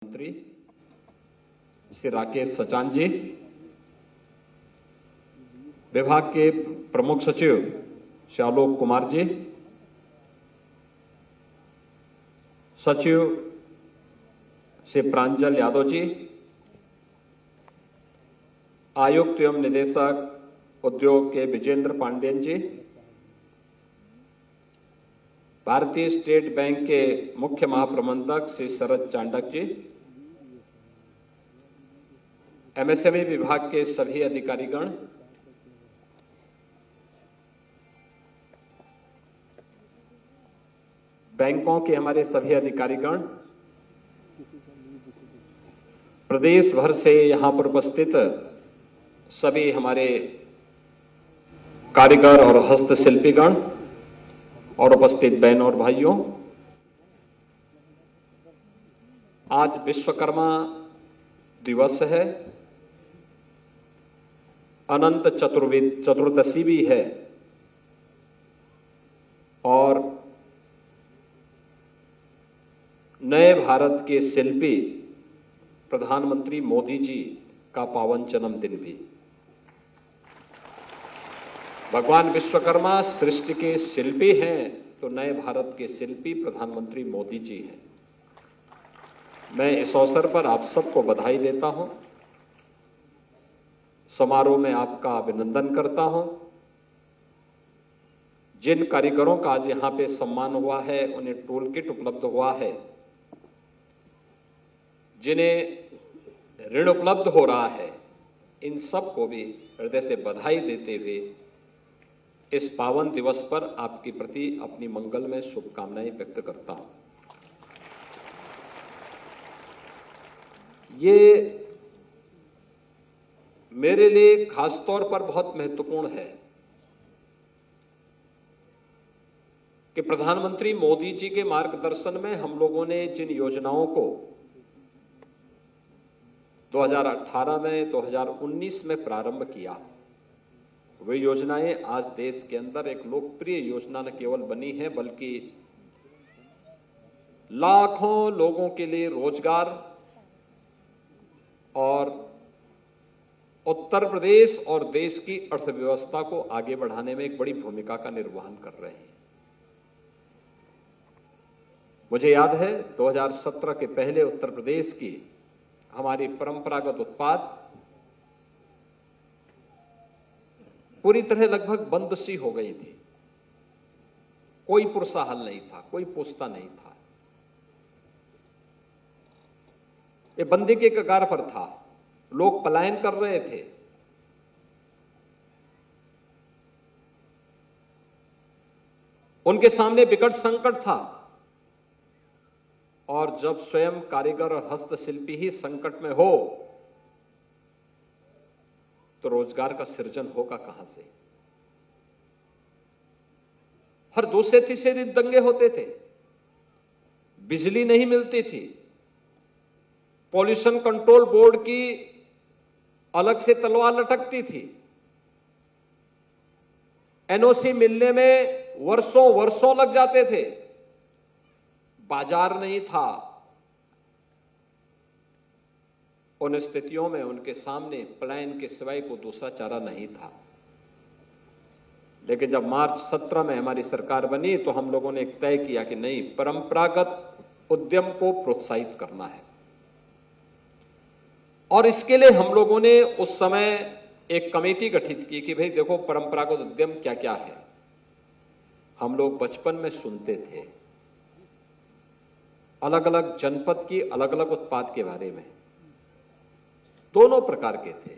मंत्री श्री राकेश सचान जी, विभाग के प्रमुख सचिव श्री आलोक कुमार जी, सचिव श्री प्रांजल यादव जी, आयुक्त एवं निदेशक उद्योग के विजेंद्र पांडेयन जी, भारतीय स्टेट बैंक के मुख्य महाप्रबंधक श्री शरद चांडक जी, एमएसएमई विभाग के सभी अधिकारीगण, बैंकों के हमारे सभी अधिकारीगण, प्रदेश भर से यहां पर उपस्थित सभी हमारे कारीगर और हस्तशिल्पीगण और उपस्थित बहनों और भाइयों, आज विश्वकर्मा दिवस है, अनंत चतुर्दशी भी है और नए भारत के शिल्पी प्रधानमंत्री मोदी जी का पावन जन्मदिन भी। भगवान विश्वकर्मा सृष्टि के शिल्पी हैं तो नए भारत के शिल्पी प्रधानमंत्री मोदी जी हैं। मैं इस अवसर पर आप सबको बधाई देता हूं, समारोह में आपका अभिनंदन करता हूं। जिन कारीगरों का आज यहां पे सम्मान हुआ है, उन्हें टूल किट उपलब्ध हुआ है, जिन्हें ऋण उपलब्ध हो रहा है, इन सब को भी हृदय से बधाई देते हुए इस पावन दिवस पर आपके प्रति अपनी मंगलमय शुभकामनाएं व्यक्त करता हूं। ये मेरे लिए खासतौर पर बहुत महत्वपूर्ण है कि प्रधानमंत्री मोदी जी के मार्गदर्शन में हम लोगों ने जिन योजनाओं को 2018 में 2019 में प्रारंभ किया, वे योजनाएं आज देश के अंदर एक लोकप्रिय योजना न केवल बनी है बल्कि लाखों लोगों के लिए रोजगार और उत्तर प्रदेश और देश की अर्थव्यवस्था को आगे बढ़ाने में एक बड़ी भूमिका का निर्वहन कर रहे हैं। मुझे याद है 2017 के पहले उत्तर प्रदेश की हमारी परंपरागत उत्पाद पूरी तरह लगभग बंद सी हो गई थी। कोई पुरसा हल नहीं था, कोई पूछता नहीं था, ये बंदी के कगार पर था, लोग पलायन कर रहे थे। उनके सामने विकट संकट था और जब स्वयं कारीगर और हस्तशिल्पी ही संकट में हो तो रोजगार का सृजन होगा कहां से। हर दूसरे तीसरे दिन दंगे होते थे, बिजली नहीं मिलती थी, पॉल्यूशन कंट्रोल बोर्ड की अलग से तलवार लटकती थी, एनओसी मिलने में वर्षों वर्षों लग जाते थे, बाजार नहीं था। उन स्थितियों में उनके सामने पलायन के सिवाय को दूसरा चारा नहीं था। लेकिन जब मार्च 17 में हमारी सरकार बनी तो हम लोगों ने एक तय किया कि नहीं, परंपरागत उद्यम को प्रोत्साहित करना है और इसके लिए हम लोगों ने उस समय एक कमेटी गठित की कि भाई देखो परंपरागत उद्यम क्या क्या है। हम लोग बचपन में सुनते थे अलग अलग जनपद की अलग अलग उत्पाद के बारे में, दोनों प्रकार के थे।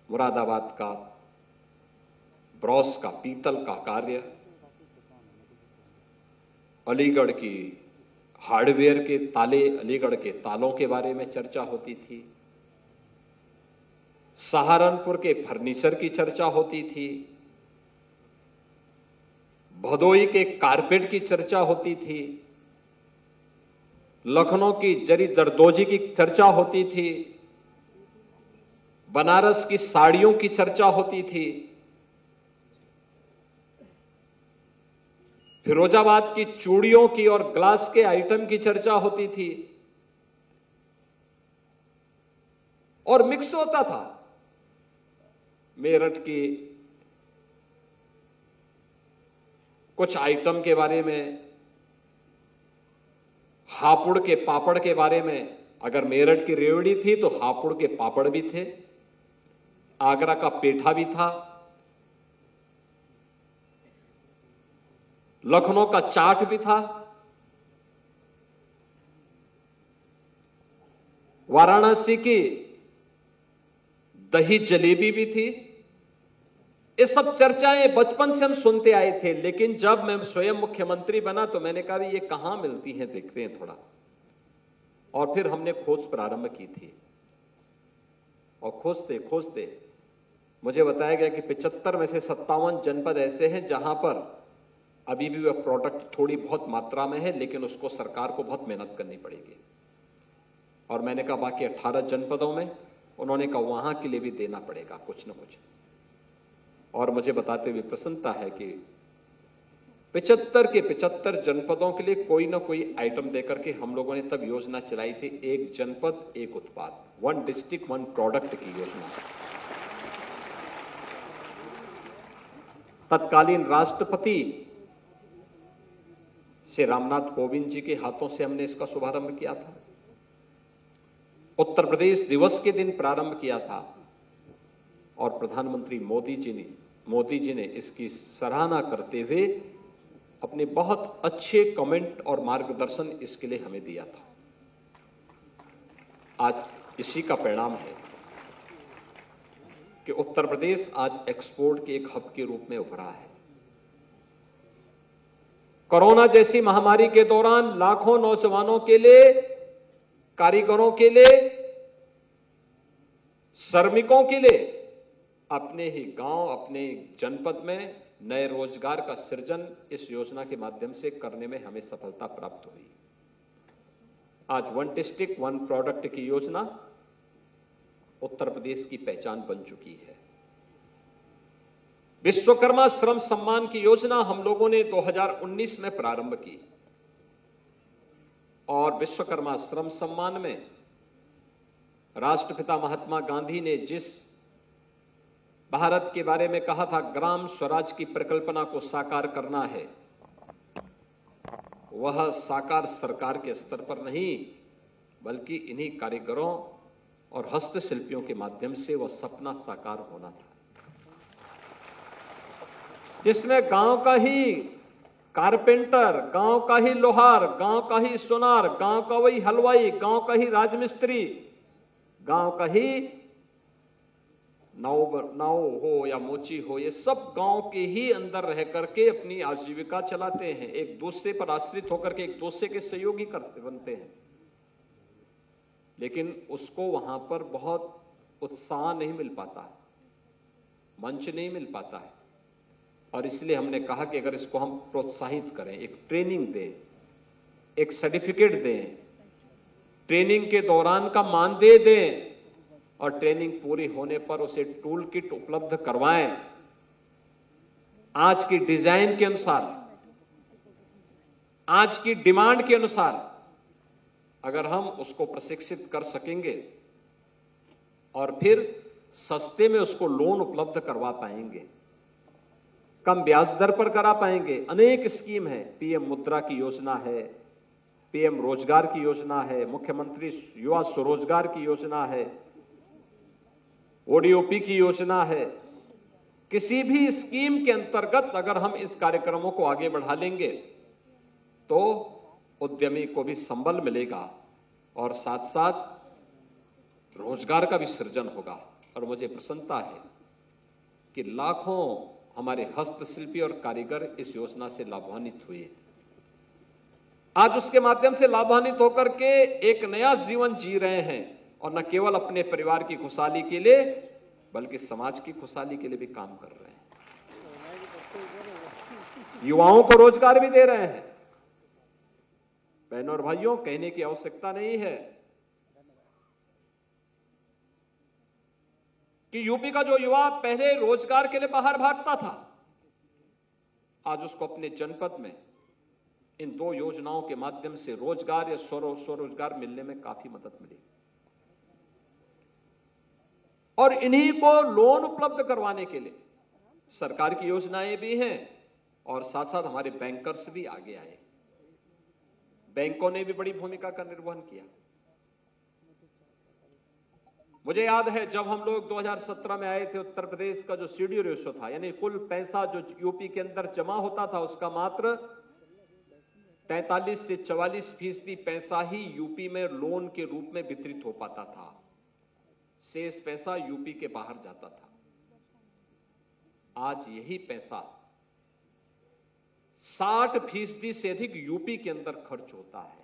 मुरादाबाद का ब्रॉस का पीतल का कार्य, अलीगढ़ की हार्डवेयर के ताले, अलीगढ़ के तालों के बारे में चर्चा होती थी, सहारनपुर के फर्नीचर की चर्चा होती थी, भदोई के कारपेट की चर्चा होती थी, लखनऊ की जरी दरदोजी की चर्चा होती थी, बनारस की साड़ियों की चर्चा होती थी, फिरोजाबाद की चूड़ियों की और ग्लास के आइटम की चर्चा होती थी। और मिक्स होता था। मेरठ की कुछ आइटम के बारे में, हापुड़ के पापड़ के बारे में, अगर मेरठ की रेवड़ी थी तो हापुड़ के पापड़ भी थे, आगरा का पेठा भी था, लखनऊ का चाट भी था, वाराणसी की दही जलेबी भी थी। ये सब चर्चाएं बचपन से हम सुनते आए थे, लेकिन जब मैं स्वयं मुख्यमंत्री बना तो मैंने कहा ये कहां मिलती हैं, देखते हैं थोड़ा। और फिर हमने खोज प्रारंभ की थी और खोजते खोजते मुझे बताया गया कि 75 में से 57 जनपद ऐसे हैं जहां पर अभी भी वह प्रोडक्ट थोड़ी बहुत मात्रा में है, लेकिन उसको सरकार को बहुत मेहनत करनी पड़ेगी। और मैंने कहा बाकी 18 जनपदों में, उन्होंने कहा वहां के लिए भी देना पड़ेगा कुछ न कुछ। और मुझे बताते हुए प्रसन्नता है कि 75 के 75 जनपदों के लिए कोई ना कोई आइटम देकर के हम लोगों ने तब योजना चलाई थी, एक जनपद एक उत्पाद, 1 डिस्ट्रिक्ट 1 प्रोडक्ट की योजना। तत्कालीन राष्ट्रपति श्री रामनाथ कोविंद जी के हाथों से हमने इसका शुभारंभ किया था। उत्तर प्रदेश दिवस के दिन प्रारंभ किया था और प्रधानमंत्री मोदी जी ने इसकी सराहना करते हुए अपने बहुत अच्छे कमेंट और मार्गदर्शन इसके लिए हमें दिया था। आज इसी का परिणाम है कि उत्तर प्रदेश आज एक्सपोर्ट के एक हब के रूप में उभरा है। कोरोना जैसी महामारी के दौरान लाखों नौजवानों के लिए, कारीगरों के लिए, श्रमिकों के लिए अपने ही गांव, अपने जनपद में नए रोजगार का सृजन इस योजना के माध्यम से करने में हमें सफलता प्राप्त हुई। आज 1 डिस्ट्रिक्ट 1 प्रोडक्ट की योजना उत्तर प्रदेश की पहचान बन चुकी है। विश्वकर्मा श्रम सम्मान की योजना हम लोगों ने 2019 में प्रारंभ की और विश्वकर्मा श्रम सम्मान में राष्ट्रपिता महात्मा गांधी ने जिस भारत के बारे में कहा था, ग्राम स्वराज की परिकल्पना को साकार करना है, वह साकार सरकार के स्तर पर नहीं बल्कि इन्हीं कारीगरों और हस्तशिल्पियों के माध्यम से वह सपना साकार होना था, जिसमें गांव का ही कारपेंटर, गांव का ही लोहार, गांव का ही सुनार, गांव का वही हलवाई, गांव का ही राजमिस्त्री, गांव का ही नाव हो या मोची हो, ये सब गांव के ही अंदर रह करके अपनी आजीविका चलाते हैं, एक दूसरे पर आश्रित होकर के एक दूसरे के सहयोगी बनते हैं। लेकिन उसको वहां पर बहुत उत्साह नहीं मिल पाता है, मंच नहीं मिल पाता है। और इसलिए हमने कहा कि अगर इसको हम प्रोत्साहित करें, एक ट्रेनिंग दें, एक सर्टिफिकेट दें, ट्रेनिंग के दौरान का मानदेय दें और ट्रेनिंग पूरी होने पर उसे टूल किट उपलब्ध करवाएं, आज की डिजाइन के अनुसार, आज की डिमांड के अनुसार अगर हम उसको प्रशिक्षित कर सकेंगे और फिर सस्ते में उसको लोन उपलब्ध करवा पाएंगे, कम ब्याज दर पर करा पाएंगे। अनेक स्कीम है, पीएम मुद्रा की योजना है, पीएम रोजगार की योजना है, मुख्यमंत्री युवा स्वरोजगार की योजना है, ओडीओपी की योजना है। किसी भी स्कीम के अंतर्गत अगर हम इस कार्यक्रमों को आगे बढ़ा लेंगे तो उद्यमी को भी संबल मिलेगा और साथ साथ रोजगार का भी सृजन होगा। और मुझे प्रसन्नता है कि लाखों हमारे हस्तशिल्पी और कारीगर इस योजना से लाभान्वित हुए। आज उसके माध्यम से लाभान्वित होकर के एक नया जीवन जी रहे हैं और न केवल अपने परिवार की खुशहाली के लिए बल्कि समाज की खुशहाली के लिए भी काम कर रहे हैं। युवाओं को रोजगार भी दे रहे हैं। बहनों और भाइयों, कहने की आवश्यकता नहीं है कि यूपी का जो युवा पहले रोजगार के लिए बाहर भागता था, आज उसको अपने जनपद में इन 2 योजनाओं के माध्यम से रोजगार या स्वरोजगार मिलने में काफी मदद मिली। और इन्हीं को लोन उपलब्ध करवाने के लिए सरकार की योजनाएं भी हैं और साथ साथ हमारे बैंकर्स भी आगे आए। बैंकों ने भी बड़ी भूमिका का निर्वहन किया। मुझे याद है जब हम लोग 2017 में आए थे, उत्तर प्रदेश का जो सीडी रेशो था, यानी कुल पैसा जो यूपी के अंदर जमा होता था उसका मात्र 43 से 44% पैसा ही यूपी में लोन के रूप में वितरित हो पाता था। शेष पैसा यूपी के बाहर जाता था। आज यही पैसा 60% से अधिक यूपी के अंदर खर्च होता है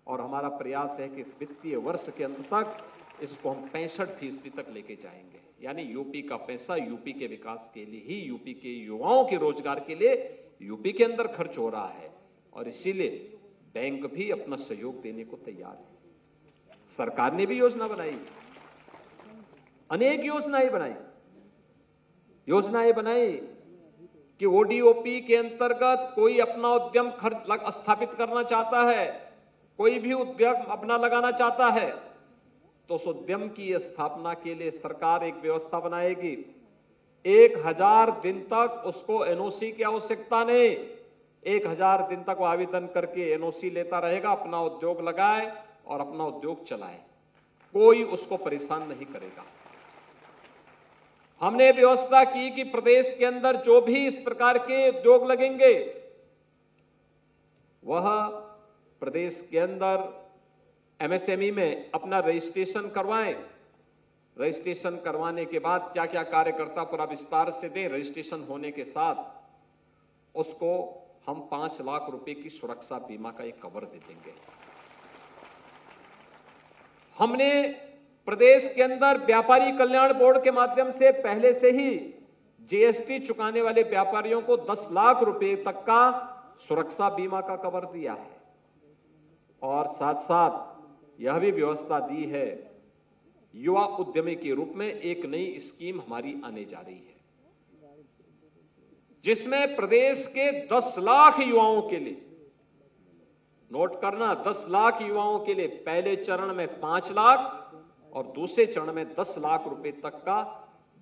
और हमारा प्रयास है कि इस वित्तीय वर्ष के अंत तक इसको हम 65% तक लेके जाएंगे। यानी यूपी का पैसा यूपी के विकास के लिए ही, यूपी के युवाओं के रोजगार के लिए यूपी के अंदर खर्च हो रहा है और इसीलिए बैंक भी अपना सहयोग देने को तैयार है। सरकार ने भी योजना बनाई, अनेक योजनाएं बनाई कि ओडीओपी के अंतर्गत कोई अपना उद्यम स्थापित करना चाहता है, कोई भी उद्यम अपना लगाना चाहता है तो उस उद्यम की स्थापना के लिए सरकार एक व्यवस्था बनाएगी। 1000 दिन तक उसको एनओसी की आवश्यकता नहीं, 1000 दिन तक वो आवेदन करके एनओसी लेता रहेगा, अपना उद्योग लगाए और अपना उद्योग चलाए, कोई उसको परेशान नहीं करेगा। हमने व्यवस्था की कि प्रदेश के अंदर जो भी इस प्रकार के उद्योग लगेंगे वह प्रदेश के अंदर एमएसएमई में अपना रजिस्ट्रेशन करवाएं। रजिस्ट्रेशन करवाने के बाद क्या क्या कार्यकर्ता पूरा विस्तार से दें। रजिस्ट्रेशन होने के साथ उसको हम 5 लाख रुपए की सुरक्षा बीमा का एक कवर दे देंगे। हमने प्रदेश के अंदर व्यापारी कल्याण बोर्ड के माध्यम से पहले से ही जीएसटी चुकाने वाले व्यापारियों को 10 लाख रुपए तक का सुरक्षा बीमा का कवर दिया है और साथ साथ यह भी व्यवस्था दी है, युवा उद्यमी के रूप में एक नई स्कीम हमारी आने जा रही है जिसमें प्रदेश के 10 लाख युवाओं के लिए, नोट करना, 10 लाख युवाओं के लिए पहले चरण में 5 लाख और दूसरे चरण में 10 लाख रुपए तक का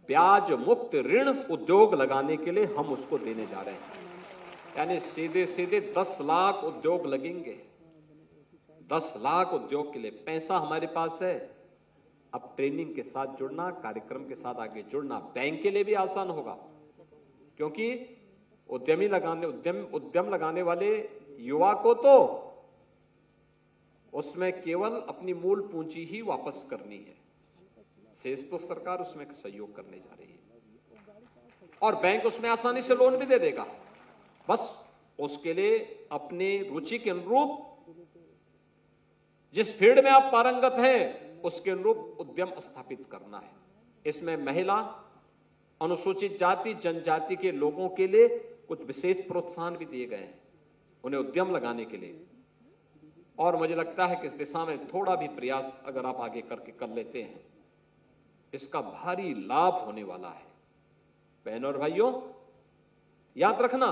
ब्याज मुक्त ऋण उद्योग लगाने के लिए हम उसको देने जा रहे हैं। यानी सीधे सीधे 10 लाख उद्योग लगेंगे। 10 लाख उद्योग के लिए पैसा हमारे पास है। अब ट्रेनिंग के साथ जुड़ना, कार्यक्रम के साथ आगे जुड़ना बैंक के लिए भी आसान होगा क्योंकि उद्यम लगाने वाले युवा को तो उसमें केवल अपनी मूल पूंजी ही वापस करनी है, शेष तो सरकार उसमें सहयोग करने जा रही है और बैंक उसमें आसानी से लोन भी दे देगा। बस उसके लिए अपने रुचि के अनुरूप, जिस फील्ड में आप पारंगत हैं उसके अनुरूप उद्यम स्थापित करना है। इसमें महिला, अनुसूचित जाति, जनजाति के लोगों के लिए कुछ विशेष प्रोत्साहन भी दिए गए हैं उन्हें उद्यम लगाने के लिए और मुझे लगता है कि इस दिशा में थोड़ा भी प्रयास अगर आप आगे करके कर लेते हैं इसका भारी लाभ होने वाला है। बहनों और भाइयों, याद रखना,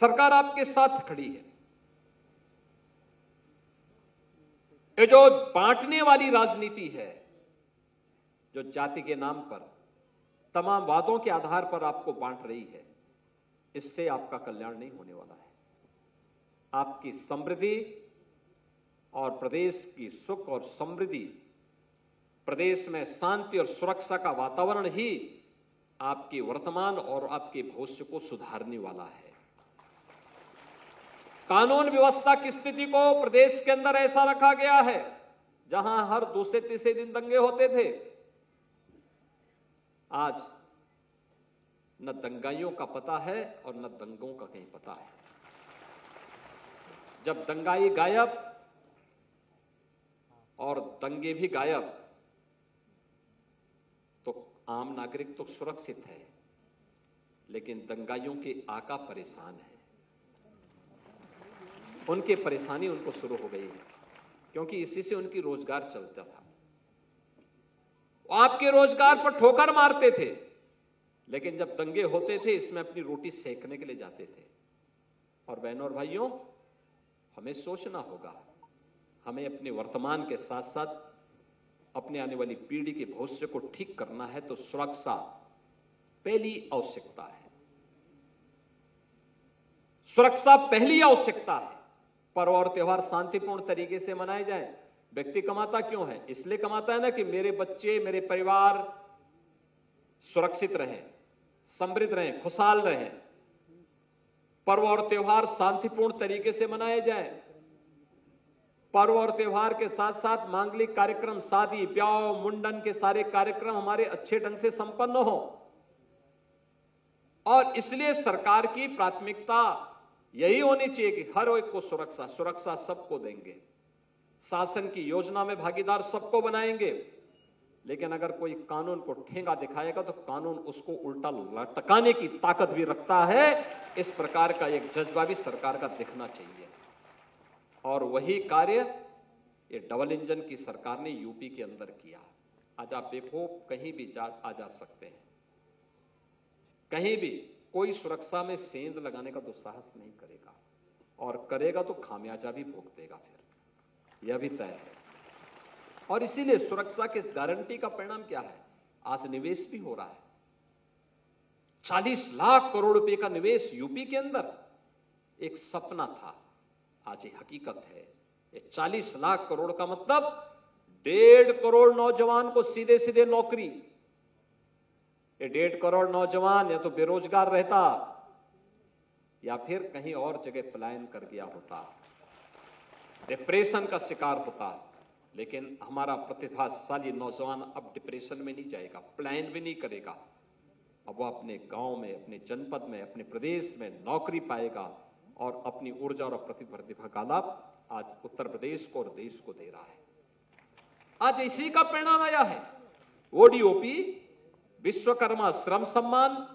सरकार आपके साथ खड़ी है। ये जो बांटने वाली राजनीति है, जो जाति के नाम पर तमाम वादों के आधार पर आपको बांट रही है, इससे आपका कल्याण नहीं होने वाला है। आपकी समृद्धि और प्रदेश की सुख और समृद्धि, प्रदेश में शांति और सुरक्षा का वातावरण ही आपके वर्तमान और आपके भविष्य को सुधारने वाला है। कानून व्यवस्था की स्थिति को प्रदेश के अंदर ऐसा रखा गया है जहां हर दूसरे तीसरे दिन दंगे होते थे, आज न दंगाइयों का पता है और न दंगों का कहीं पता है। जब दंगाई गायब और दंगे भी गायब तो आम नागरिक तो सुरक्षित है, लेकिन दंगाइयों के आका परेशान है। उनकी परेशानी उनको शुरू हो गई है क्योंकि इसी से उनकी रोजगार चलता था। आपके रोजगार पर ठोकर मारते थे, लेकिन जब दंगे होते थे इसमें अपनी रोटी सेकने के लिए जाते थे। और बहनों और भाइयों, हमें सोचना होगा, हमें अपने वर्तमान के साथ साथ अपने आने वाली पीढ़ी के भविष्य को ठीक करना है तो सुरक्षा पहली आवश्यकता है। सुरक्षा पहली आवश्यकता है। पर्व और त्योहार शांतिपूर्ण तरीके से मनाए जाएं। व्यक्ति कमाता क्यों है? इसलिए कमाता है ना कि मेरे बच्चे, मेरे परिवार सुरक्षित रहें, समृद्ध रहें, खुशहाल रहें। पर्व और त्योहार शांतिपूर्ण तरीके से मनाए जाएं। पर्व और त्योहार के साथ साथ मांगलिक कार्यक्रम, शादी ब्याह, मुंडन के सारे कार्यक्रम हमारे अच्छे ढंग से संपन्न हो। और इसलिए सरकार की प्राथमिकता यही होनी चाहिए कि हर एक को सुरक्षा सबको देंगे। शासन की योजना में भागीदार सबको बनाएंगे। लेकिन अगर कोई कानून को ठेंगा दिखाएगा तो कानून उसको उल्टा लटकाने की ताकत भी रखता है। इस प्रकार का एक जज्बा भी सरकार का दिखना चाहिए। और वही कार्य ये डबल इंजन की सरकार ने यूपी के अंदर किया। आज आप देखो, कहीं भी आ जा सकते हैं, कहीं भी कोई सुरक्षा में सेंध लगाने का दुस्साहस नहीं करेगा, और करेगा तो खामियाजा भी भुगतेगा। फिर यह भी तय है। और इसीलिए सुरक्षा की इस गारंटी का परिणाम क्या है? आज निवेश भी हो रहा है। 40 लाख करोड़ रुपए का निवेश यूपी के अंदर एक सपना था, आज ये हकीकत है। ये 40 लाख करोड़ का मतलब 1.5 करोड़ नौजवान को सीधे सीधे नौकरी। ये 1.5 करोड़ नौजवान या तो बेरोजगार रहता या फिर कहीं और जगह पलायन कर गया होता, डिप्रेशन का शिकार होता। लेकिन हमारा प्रतिभाशाली नौजवान अब डिप्रेशन में नहीं जाएगा, पलायन भी नहीं करेगा। अब वो अपने गांव में, अपने जनपद में, अपने प्रदेश में नौकरी पाएगा और अपनी ऊर्जा और प्रतिभा का लाभ आज उत्तर प्रदेश को और देश को दे रहा है। आज इसी का परिणाम आया है। ओडीओपी, विश्वकर्मा श्रम सम्मान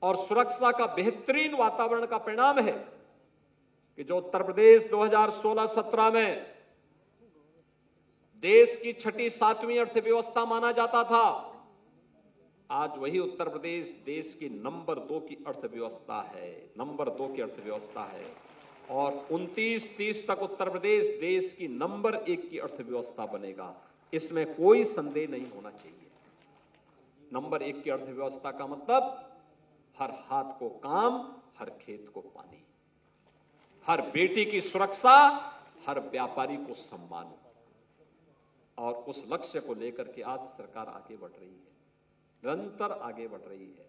और सुरक्षा का बेहतरीन वातावरण का परिणाम है कि जो उत्तर प्रदेश 2016-17 में देश की 6ठी 7वीं अर्थव्यवस्था माना जाता था, आज वही उत्तर प्रदेश देश की नंबर 2 की अर्थव्यवस्था है, नंबर 2 की अर्थव्यवस्था है। और 29-30 तक उत्तर प्रदेश देश की नंबर 1 की अर्थव्यवस्था बनेगा, इसमें कोई संदेह नहीं होना चाहिए। नंबर 1 की अर्थव्यवस्था का मतलब हर हाथ को काम, हर खेत को पानी, हर बेटी की सुरक्षा, हर व्यापारी को सम्मान। और उस लक्ष्य को लेकर के आज सरकार आगे बढ़ रही है, निरंतर आगे बढ़ रही है।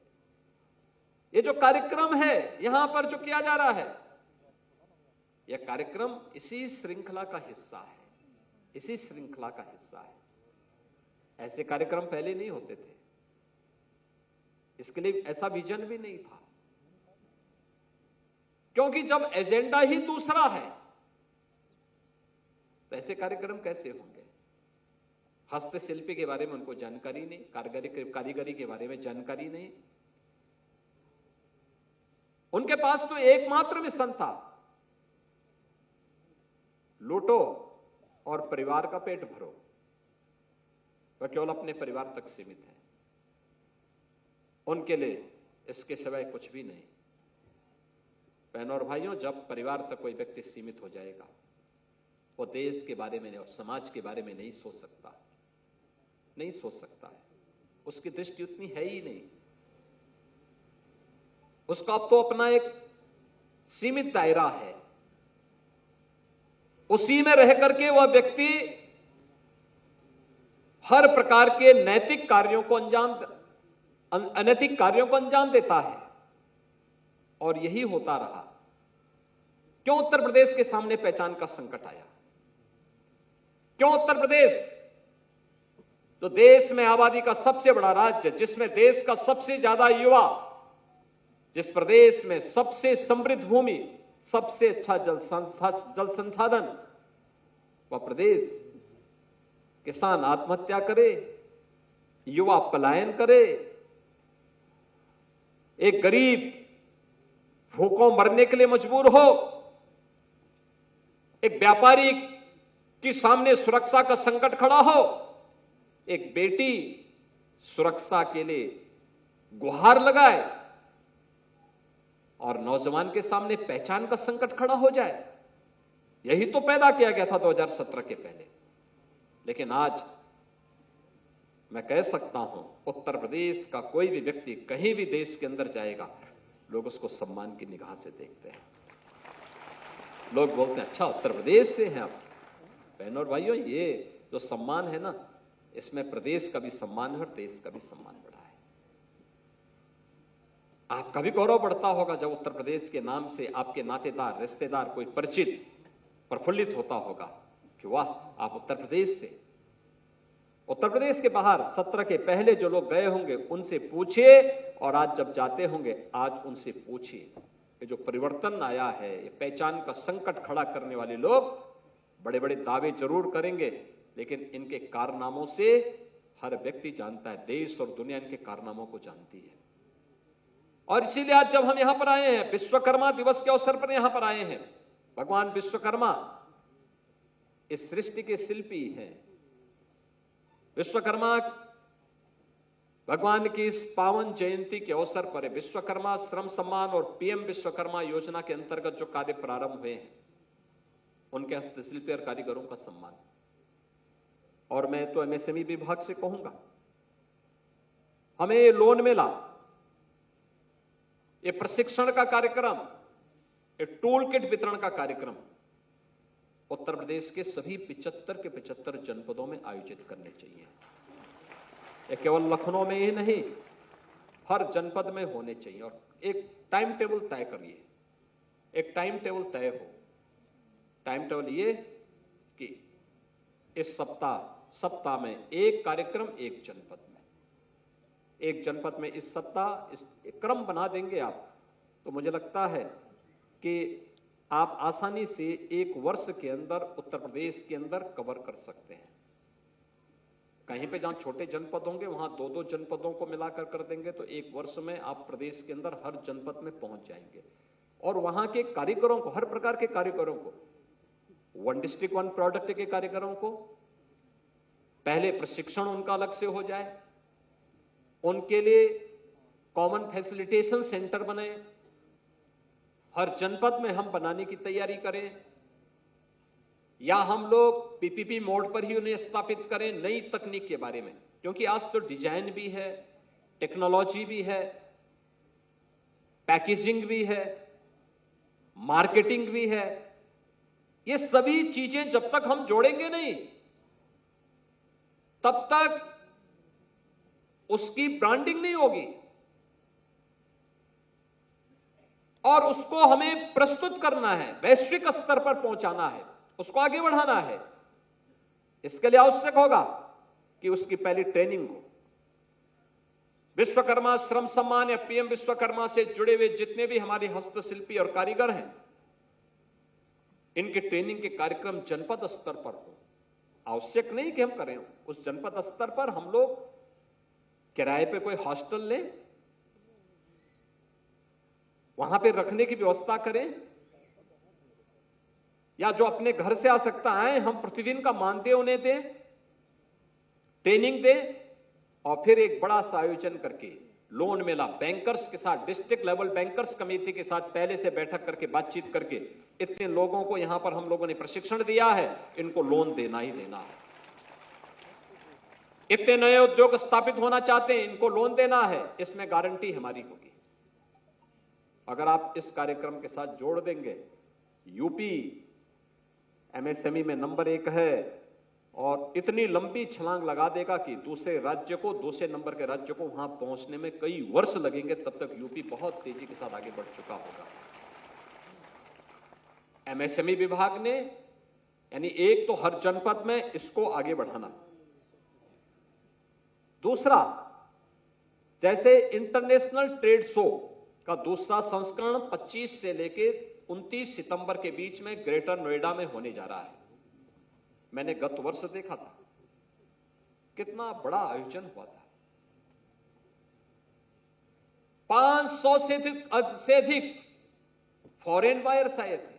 ये जो कार्यक्रम है यहां पर जो किया जा रहा है, यह कार्यक्रम इसी श्रृंखला का हिस्सा है, इसी श्रृंखला का हिस्सा है। ऐसे कार्यक्रम पहले नहीं होते थे, इसके लिए ऐसा विजन भी नहीं था, क्योंकि जब एजेंडा ही दूसरा है तो ऐसे कार्यक्रम कैसे होंगे? हस्तशिल्पी के बारे में उनको जानकारी नहीं, कारीगरी के बारे में जानकारी नहीं। उनके पास तो एकमात्र मिशन था, लूटो और परिवार का पेट भरो। वह केवल अपने परिवार तक सीमित है, उनके लिए इसके सिवाय कुछ भी नहीं। बहनों और भाइयों, जब परिवार तक कोई व्यक्ति सीमित हो जाएगा, वो देश के बारे में और समाज के बारे में नहीं सोच सकता, नहीं सोच सकता है। उसकी दृष्टि उतनी है ही नहीं। उसका अब तो अपना एक सीमित दायरा है, उसी में रह करके वह व्यक्ति हर प्रकार के नैतिक कार्यों को अनैतिक कार्यों को अंजाम देता है। और यही होता रहा। क्यों उत्तर प्रदेश के सामने पहचान का संकट आया? क्यों उत्तर प्रदेश, जो देश में आबादी का सबसे बड़ा राज्य, जिसमें देश का सबसे ज्यादा युवा, जिस प्रदेश में सबसे समृद्ध भूमि, सबसे अच्छा जल संसाधन, वह प्रदेश किसान आत्महत्या करे, युवा पलायन करे, एक गरीब भूखों मरने के लिए मजबूर हो, एक व्यापारी के सामने सुरक्षा का संकट खड़ा हो, एक बेटी सुरक्षा के लिए गुहार लगाए और नौजवान के सामने पहचान का संकट खड़ा हो जाए। यही तो पैदा किया गया था 2017 के पहले। लेकिन आज मैं कह सकता हूं उत्तर प्रदेश का कोई भी व्यक्ति कहीं भी देश के अंदर जाएगा, लोग उसको सम्मान की निगाह से देखते हैं। लोग बोलते हैं अच्छा उत्तर प्रदेश से हैं आप। बहनों और भाइयों, ये जो सम्मान है ना, इसमें प्रदेश का भी सम्मान है और देश का भी सम्मान बढ़ा है। आपका भी गौरव बढ़ता होगा जब उत्तर प्रदेश के नाम से आपके नातेदार, रिश्तेदार, कोई परिचित प्रफुल्लित होता होगा कि वाह, आप उत्तर प्रदेश से। उत्तर प्रदेश के बाहर 17 के पहले जो लोग गए होंगे उनसे पूछिए, और आज जब जाते होंगे आज उनसे पूछिए। ये जो परिवर्तन आया है, ये पहचान का संकट खड़ा करने वाले लोग बड़े बड़े दावे जरूर करेंगे, लेकिन इनके कारनामों से हर व्यक्ति जानता है, देश और दुनिया इनके कारनामों को जानती है। और इसीलिए आज जब हम यहां पर आए हैं, विश्वकर्मा दिवस के अवसर पर यहां पर आए हैं, भगवान विश्वकर्मा इस सृष्टि के शिल्पी हैं। विश्वकर्मा भगवान की इस पावन जयंती के अवसर पर विश्वकर्मा श्रम सम्मान और पीएम विश्वकर्मा योजना के अंतर्गत जो कार्य प्रारंभ हुए हैं, उनके हस्तशिल्पी और कारीगरों का सम्मान। और मैं तो एमएसएमई विभाग से कहूंगा, हमें ये लोन मेला, ये प्रशिक्षण का कार्यक्रम, ये टूल किट वितरण का कार्यक्रम उत्तर प्रदेश के सभी 75 के 75 जनपदों में आयोजित करने चाहिए। ये केवल लखनऊ में ही नहीं, हर जनपद में होने चाहिए। और एक टाइम टेबल तय करिए, एक टाइम टेबल तय हो। टाइम टेबल ये कि इस सप्ताह में एक कार्यक्रम एक जनपद में, एक जनपद में इस सप्ताह एक क्रम बना देंगे आप, तो मुझे लगता है कि आप आसानी से एक वर्ष के अंदर उत्तर प्रदेश के अंदर कवर कर सकते हैं। कहीं पे जहां छोटे जनपद होंगे वहां 2-2 जनपदों को मिलाकर कर देंगे तो एक वर्ष में आप प्रदेश के अंदर हर जनपद में पहुंच जाएंगे। और वहां के कारीगरों को, हर प्रकार के कारीगरों को, वन डिस्ट्रिक्ट वन प्रोडक्ट के कारीगरों को पहले प्रशिक्षण उनका अलग से हो जाए, उनके लिए कॉमन फैसिलिटेशन सेंटर बने, हर जनपद में हम बनाने की तैयारी करें, या हम लोग पीपीपी मोड पर ही उन्हें स्थापित करें नई तकनीक के बारे में। क्योंकि आज तो डिजाइन भी है, टेक्नोलॉजी भी है, पैकेजिंग भी है, मार्केटिंग भी है। ये सभी चीजें जब तक हम जोड़ेंगे नहीं, तब तक उसकी ब्रांडिंग नहीं होगी और उसको हमें प्रस्तुत करना है, वैश्विक स्तर पर पहुंचाना है, उसको आगे बढ़ाना है। इसके लिए आवश्यक होगा कि उसकी पहली ट्रेनिंग हो। विश्वकर्मा श्रम सम्मान या पीएम विश्वकर्मा से जुड़े हुए जितने भी हमारे हस्तशिल्पी और कारीगर हैं, इनके ट्रेनिंग के कार्यक्रम जनपद स्तर पर हो। आवश्यक नहीं कि हम करें, उस जनपद स्तर पर हम लोग किराए पे कोई हॉस्टल लें, वहां पे रखने की व्यवस्था करें, या जो अपने घर से आ सकता है हम प्रतिदिन का मानदेय उन्हें दें, ट्रेनिंग दें, और फिर एक बड़ा सा आयोजन करके लोन मेला बैंकर्स के साथ, डिस्ट्रिक्ट लेवल बैंकर्स कमेटी के साथ पहले से बैठक करके बातचीत करके, इतने लोगों को यहां पर हम लोगों ने प्रशिक्षण दिया है, इनको लोन देना ही देना है। इतने नए उद्योग स्थापित होना चाहते हैं, इनको लोन देना है, इसमें गारंटी हमारी होगी। अगर आप इस कार्यक्रम के साथ जोड़ देंगे, यूपी एमएसएमई में नंबर 1 है और इतनी लंबी छलांग लगा देगा कि दूसरे राज्य को, दूसरे नंबर के राज्य को वहां पहुंचने में कई वर्ष लगेंगे, तब तक यूपी बहुत तेजी के साथ आगे बढ़ चुका होगा। एमएसएमई विभाग ने, यानी एक तो हर जनपद में इसको आगे बढ़ाना। दूसरा, जैसे इंटरनेशनल ट्रेड शो का दूसरा संस्करण 25 से लेकर 29 सितंबर के बीच में ग्रेटर नोएडा में होने जा रहा है। मैंने गत वर्ष देखा था कितना बड़ा आयोजन हुआ था। 500 से अधिक फॉरेन बायर्स आए थे।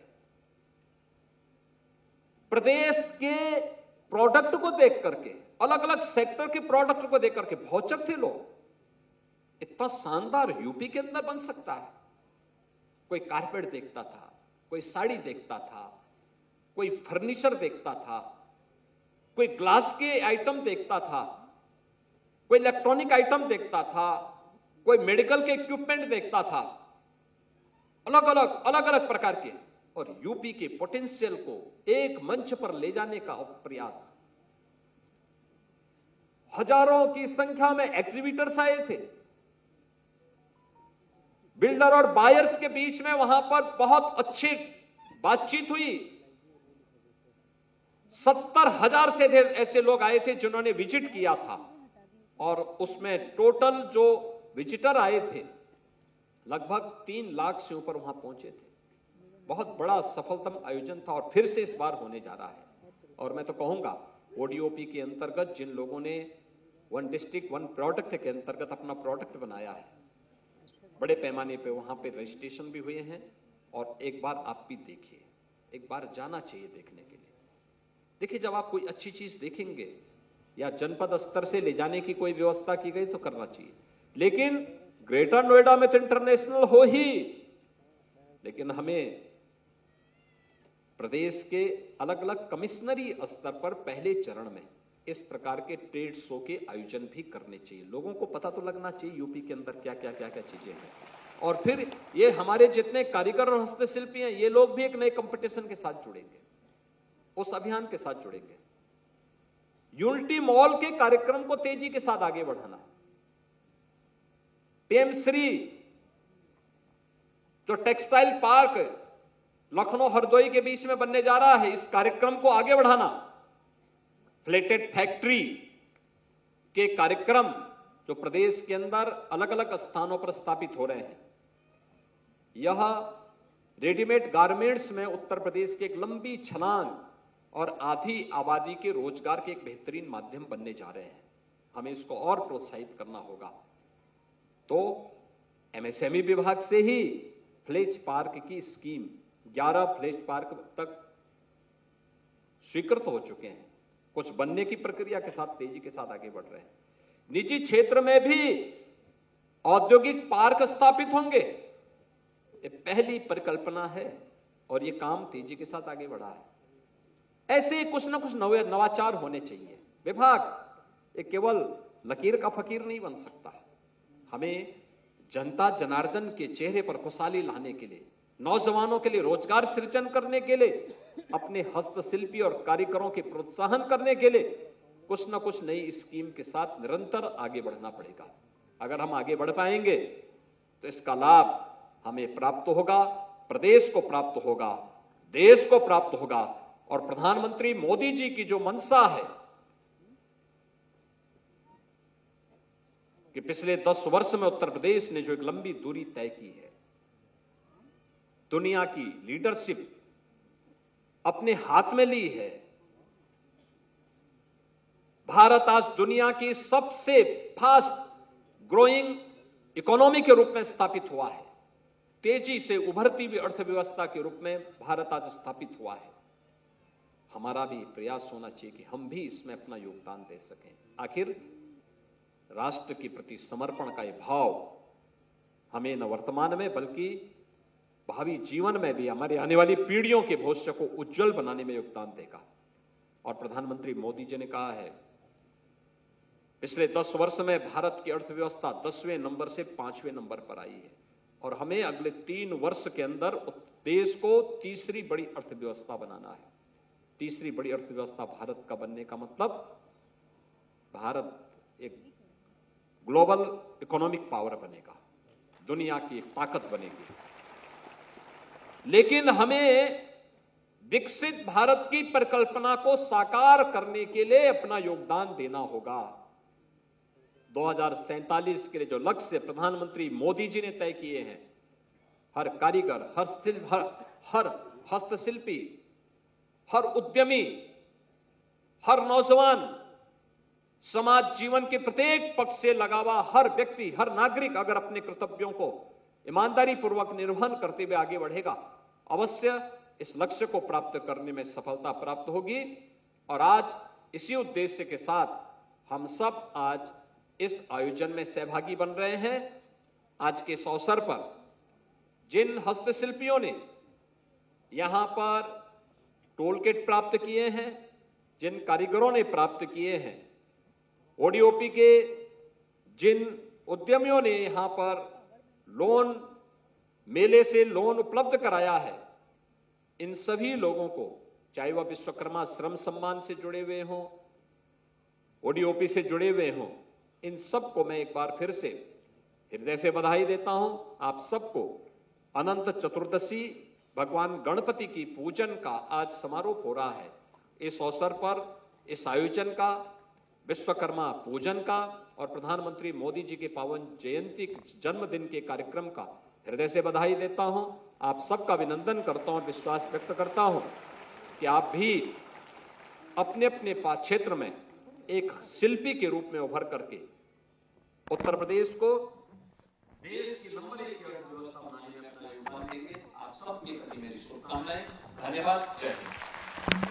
प्रदेश के प्रोडक्ट को देख करके, अलग अलग सेक्टर के प्रोडक्ट को देख करके भौचक थे लोग। इतना शानदार यूपी के अंदर बन सकता है। कोई कारपेट देखता था, कोई साड़ी देखता था, कोई फर्नीचर देखता था, कोई ग्लास के आइटम देखता था, कोई इलेक्ट्रॉनिक आइटम देखता था, कोई मेडिकल के इक्विपमेंट देखता था, अलग अलग प्रकार के, और यूपी के पोटेंशियल को एक मंच पर ले जाने का प्रयास। हजारों की संख्या में एग्जीबिटर्स आए थे, बिल्डर और बायर्स के बीच में वहां पर बहुत अच्छी बातचीत हुई। 70,000 से अधिक ऐसे लोग आए थे जिन्होंने विजिट किया था, और उसमें टोटल जो विजिटर आए थे लगभग 3 लाख से ऊपर वहां पहुंचे थे। बहुत बड़ा सफलतम आयोजन था, और फिर से इस बार होने जा रहा है। और मैं तो कहूंगा ओडीओपी के अंतर्गत जिन लोगों ने वन डिस्ट्रिक्ट वन प्रोडक्ट के अंतर्गत अपना प्रोडक्ट बनाया है, बड़े पैमाने पे वहां पे रजिस्ट्रेशन भी हुए हैं। और एक बार आप भी देखिए, एक बार जाना चाहिए देखने के लिए। देखिए, जब आप कोई अच्छी चीज देखेंगे या जनपद स्तर से ले जाने की कोई व्यवस्था की गई तो करना चाहिए, लेकिन ग्रेटर नोएडा में तो इंटरनेशनल हो ही, लेकिन हमें प्रदेश के अलग अलग कमिश्नरी स्तर पर पहले चरण में इस प्रकार के ट्रेड शो के आयोजन भी करने चाहिए। लोगों को पता तो लगना चाहिए यूपी के अंदर क्या क्या चीजें हैं, और फिर ये हमारे जितने कारीगर और हस्तशिल्पी हैं, ये लोग भी एक नए कंपटीशन के साथ जुड़ेंगे, उस अभियान के साथ जुड़ेंगे। यूनिटी मॉल के कार्यक्रम को तेजी के साथ आगे बढ़ाना, पीएम श्री जो टेक्सटाइल पार्क लखनऊ हरदोई के बीच में बनने जा रहा है, इस कार्यक्रम को आगे बढ़ाना। फ्लेटेड फैक्ट्री के कार्यक्रम जो प्रदेश के अंदर अलग अलग स्थानों पर स्थापित हो रहे हैं, यह रेडीमेड गारमेंट्स में उत्तर प्रदेश की एक लंबी छलांग और आधी आबादी के रोजगार के एक बेहतरीन माध्यम बनने जा रहे हैं। हमें इसको और प्रोत्साहित करना होगा। तो एमएसएमई विभाग से ही फ्लेज पार्क की स्कीम 11 फ्लेज पार्क तक स्वीकृत हो चुके हैं, कुछ बनने की प्रक्रिया के साथ तेजी के साथ आगे बढ़ रहे हैं। निजी क्षेत्र में भी औद्योगिक पार्क स्थापित होंगे, ये पहली परिकल्पना है और ये काम तेजी के साथ आगे बढ़ा है। ऐसे कुछ ना कुछ नवाचार होने चाहिए। विभाग ये केवल लकीर का फकीर नहीं बन सकता। हमें जनता जनार्दन के चेहरे पर खुशहाली लाने के लिए, नौजवानों के लिए रोजगार सृजन करने के लिए, अपने हस्तशिल्पी और कारीगरों के प्रोत्साहन करने के लिए कुछ न कुछ नई स्कीम के साथ निरंतर आगे बढ़ना पड़ेगा। अगर हम आगे बढ़ पाएंगे तो इसका लाभ हमें प्राप्त होगा, प्रदेश को प्राप्त होगा, देश को प्राप्त होगा। और प्रधानमंत्री मोदी जी की जो मंशा है कि पिछले 10 वर्ष में उत्तर प्रदेश ने जो एक लंबी दूरी तय की है, दुनिया की लीडरशिप अपने हाथ में ली है। भारत आज दुनिया की सबसे फास्ट ग्रोइंग इकोनॉमी के रूप में स्थापित हुआ है। तेजी से उभरती हुई अर्थव्यवस्था के रूप में भारत आज स्थापित हुआ है। हमारा भी प्रयास होना चाहिए कि हम भी इसमें अपना योगदान दे सकें। आखिर राष्ट्र के प्रति समर्पण का यह भाव हमें न वर्तमान में बल्कि भावी जीवन में भी हमारे आने वाली पीढ़ियों के भविष्य को उज्जवल बनाने में योगदान देगा। और प्रधानमंत्री मोदी जी ने कहा है, पिछले 10 वर्ष में भारत की अर्थव्यवस्था 10वें नंबर से 5वें नंबर पर आई है, और हमें अगले 3 वर्ष के अंदर देश को तीसरी बड़ी अर्थव्यवस्था बनाना है। तीसरी बड़ी अर्थव्यवस्था भारत का बनने का मतलब भारत एक ग्लोबल इकोनॉमिक पावर बनेगा, दुनिया की एक ताकत बनेगी। लेकिन हमें विकसित भारत की परिकल्पना को साकार करने के लिए अपना योगदान देना होगा। 2047 के लिए जो लक्ष्य प्रधानमंत्री मोदी जी ने तय किए हैं, हर कारीगर, हर हस्तशिल्पी, हर उद्यमी, हर नौजवान, समाज जीवन के प्रत्येक पक्ष से लगा हुआ हर व्यक्ति, हर नागरिक अगर अपने कर्तव्यों को ईमानदारी पूर्वक निर्वहन करते हुए आगे बढ़ेगा, अवश्य इस लक्ष्य को प्राप्त करने में सफलता प्राप्त होगी। और आज इसी उद्देश्य के साथ हम सब आज इस आयोजन में सहभागी बन रहे हैं। आज के इस अवसर पर जिन हस्तशिल्पियों ने यहां पर टोल किट प्राप्त किए हैं, जिन कारीगरों ने प्राप्त किए हैं, ओडीओपी के जिन उद्यमियों ने यहां पर लोन मेले से लोन उपलब्ध कराया है, इन सभी लोगों को, चाहे वह विश्वकर्मा श्रम सम्मान से जुड़े हुए हों, ओडीओपी से जुड़े हुए हों, इन सबको मैं एक बार फिर से हृदय से बधाई देता हूं। आप सबको अनंत चतुर्दशी भगवान गणपति की पूजन का आज समारोह हो रहा है। इस अवसर पर इस आयोजन का, विश्वकर्मा पूजन का और प्रधानमंत्री मोदी जी के पावन जयंती जन्मदिन के कार्यक्रम का हृदय से बधाई देता हूं। आप सबका अभिनंदन करता हूं और विश्वास व्यक्त करता हूं कि आप भी अपने अपने क्षेत्र में एक शिल्पी के रूप में उभर करके उत्तर प्रदेश को देश की नंबर 1 की अर्थव्यवस्था बनाने में अपना योगदान देंगे। आप सबके प्रति मेरी शुभकामनाएं। धन्यवाद। जय हिंद।